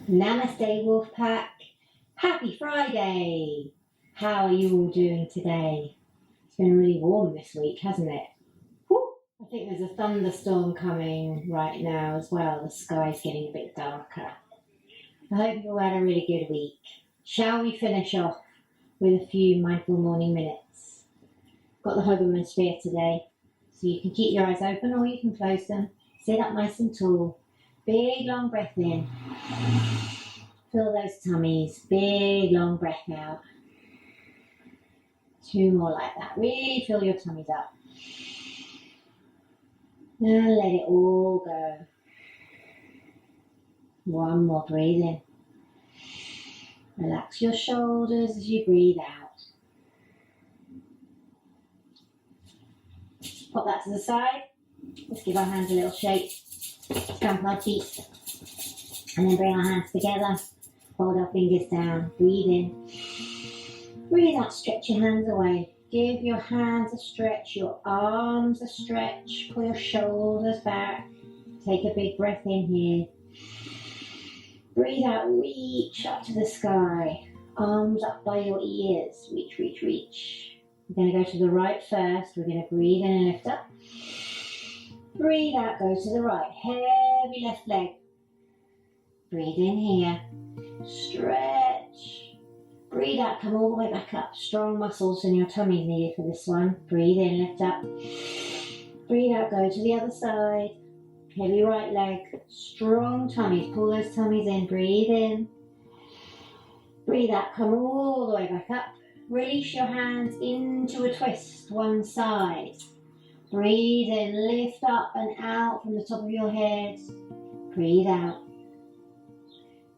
Namaste Wolfpack. Happy Friday. How are you all doing today? It's been really warm this week, hasn't it? Whew. I think there's a thunderstorm coming right now as well. The sky's getting a bit darker. I hope you had a really good week. Shall we finish off with a few mindful morning minutes? Got the Hoberman sphere today, so you can keep your eyes open or you can close them. Sit up nice and tall. Big long breath in. Fill those tummies. Big long breath out. 2 more like that. Really fill your tummies up. And let it all go. 1 more. Breathe in. Relax your shoulders as you breathe out. Pop that to the side. Let's give our hands a little shake. Stamp our feet. And then bring our hands together. Hold our fingers down. Breathe in. Breathe out. Stretch your hands away. Give your hands a stretch. Your arms a stretch. Pull your shoulders back. Take a big breath in here. Breathe out. Reach up to the sky. Arms up by your ears. Reach, reach, reach. We're going to go to the right first. We're going to breathe in and lift up. Breathe out. Go to the right. Heavy left leg. Breathe in here. Stretch. Breathe out. Come all the way back up. Strong muscles in your tummy needed for this one. Breathe in. Lift up. Breathe out. Go to the other side. Heavy right leg. Strong tummies. Pull those tummies in. Breathe in. Breathe out. Come all the way back up. Release your hands into a twist. One side. Breathe in. Lift up and out from the top of your head. Breathe out.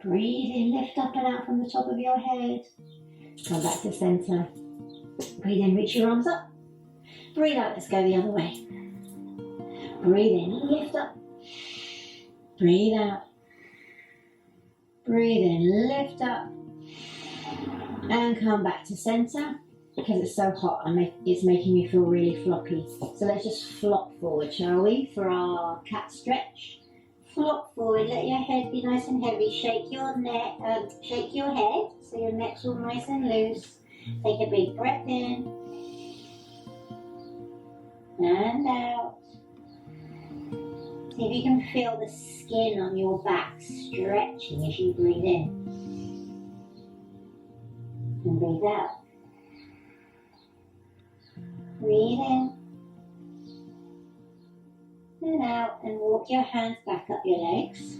Breathe in. Lift up and out from the top of your head. Come back to center. Breathe in. Reach your arms up. Breathe out. Let's go the other way. Breathe in. Lift up. Breathe out. Breathe in, lift up, and come back to center. Because it's so hot, it's making me feel really floppy. So let's just flop forward, shall we, for our cat stretch. Flop forward, let your head be nice and heavy. Shake your neck, shake your head, so your neck's all nice and loose. Take a big breath in, and out. See if you can feel the skin on your back stretching as you breathe in. And breathe out. Breathe in. And out. And walk your hands back up your legs.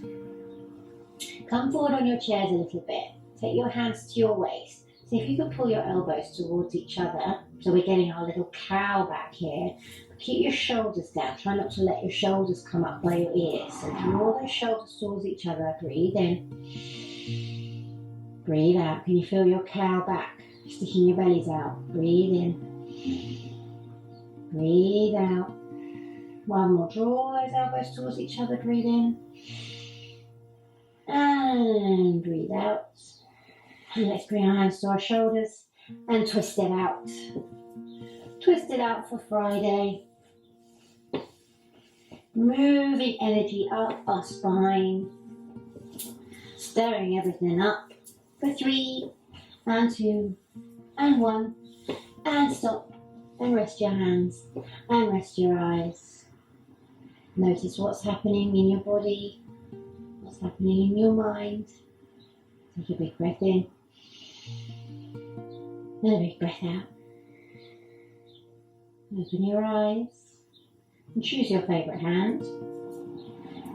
Come forward on your chairs a little bit. Take your hands to your waist. See if you can pull your elbows towards each other. So we're getting our little cow back here. Keep your shoulders down. Try not to let your shoulders come up by your ears. So draw those shoulders towards each other. Breathe in. Breathe out. Can you feel your cow back? Sticking your bellies out. Breathe in. Breathe out. 1 more. Draw those elbows towards each other. Breathe in. And breathe out. And let's bring our hands to our shoulders and twist it out. Twist it out for Friday. Moving energy up our spine. Stirring everything up for 3 and 2 and 1. And stop. And rest your hands. And rest your eyes. Notice what's happening in your body. What's happening in your mind. Take a big breath in. And a big breath out. Open your eyes and choose your favourite hand.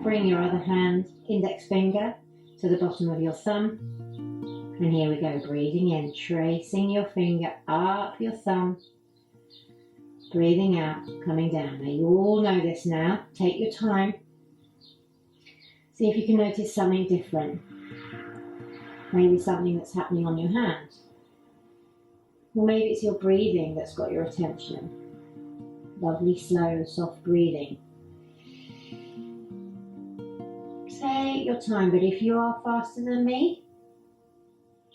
Bring your other hand, index finger, to the bottom of your thumb. And here we go, breathing in, tracing your finger up your thumb. Breathing out, coming down. Now you all know this now. Take your time. See if you can notice something different. Maybe something that's happening on your hand. Or maybe it's your breathing that's got your attention. Lovely, slow, soft breathing. Take your time, but if you are faster than me,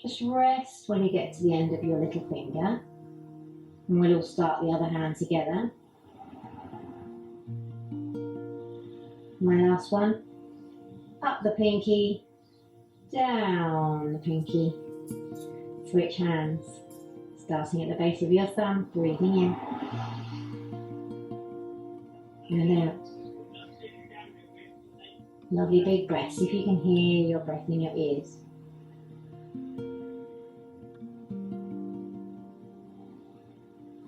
just rest when you get to the end of your little finger. And we'll all start the other hand together. My last one. Up the pinky, down the pinky. Switch hands. Starting at the base of your thumb, breathing in. And out. Lovely big breath. See if you can hear your breath in your ears.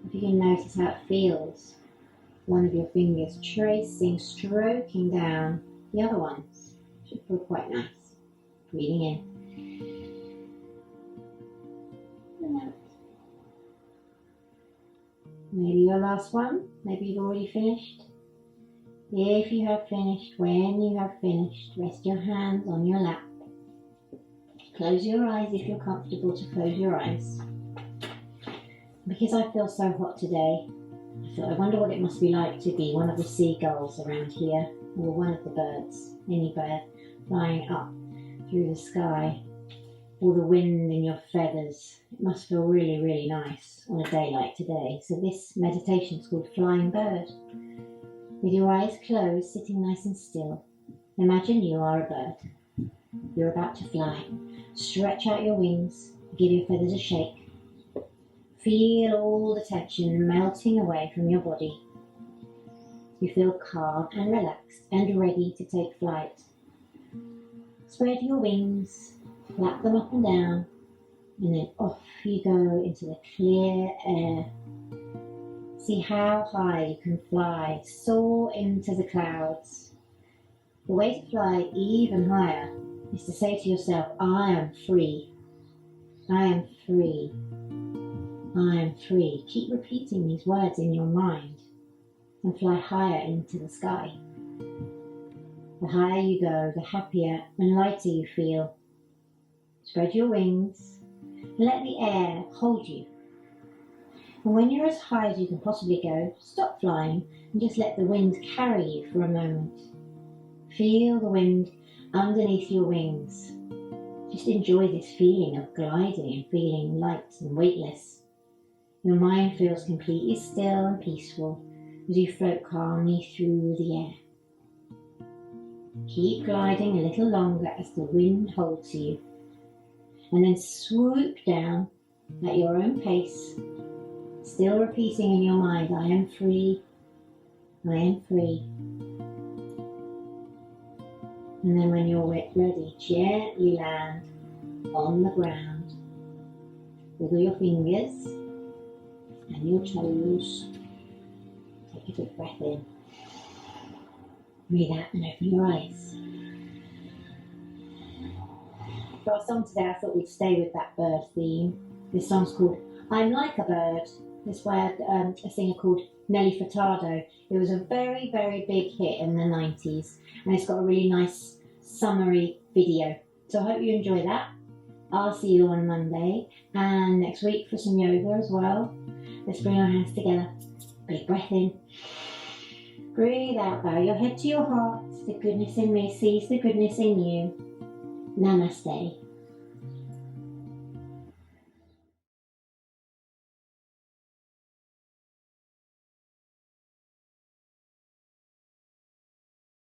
If you can notice how it feels. One of your fingers tracing, stroking down the other ones. Should feel quite nice. Breathing in. And out. Maybe your last one. Maybe you've already finished. If you have finished, when you have finished, rest your hands on your lap. Close your eyes if you're comfortable to close your eyes. Because I feel so hot today, I thought I wonder what it must be like to be one of the seagulls around here, or one of the birds, any bird, flying up through the sky, or the wind in your feathers. It must feel really, really nice on a day like today. So this meditation is called Flying Bird. With your eyes closed, sitting nice and still, imagine you are a bird. You're about to fly. Stretch out your wings, give your feathers a shake. Feel all the tension melting away from your body. You feel calm and relaxed and ready to take flight. Spread your wings, flap them up and down, and then off you go into the clear air. See how high you can fly, soar into the clouds. The way to fly even higher is to say to yourself, I am free. I am free. I am free. Keep repeating these words in your mind and fly higher into the sky. The higher you go, the happier and lighter you feel. Spread your wings and let the air hold you. And when you're as high as you can possibly go, stop flying and just let the wind carry you for a moment. Feel the wind underneath your wings. Just enjoy this feeling of gliding and feeling light and weightless. Your mind feels completely still and peaceful as you float calmly through the air. Keep gliding a little longer as the wind holds you, and then swoop down at your own pace, still repeating in your mind, I am free, I am free. And then when you're ready, gently land on the ground. Wiggle your fingers and your toes. Take a big breath in. Breathe out and open your eyes. For our song today, I thought we'd stay with that bird theme. This song's called I'm Like a Bird. It's by a singer called Nelly Furtado. It was a very, very big hit in the 90s, and it's got a really nice summery video. So I hope you enjoy that. I'll see you on Monday and next week for some yoga as well. Let's bring our hands together. Big breath in. Breathe out, bow your head to your heart. The goodness in me sees the goodness in you. Namaste.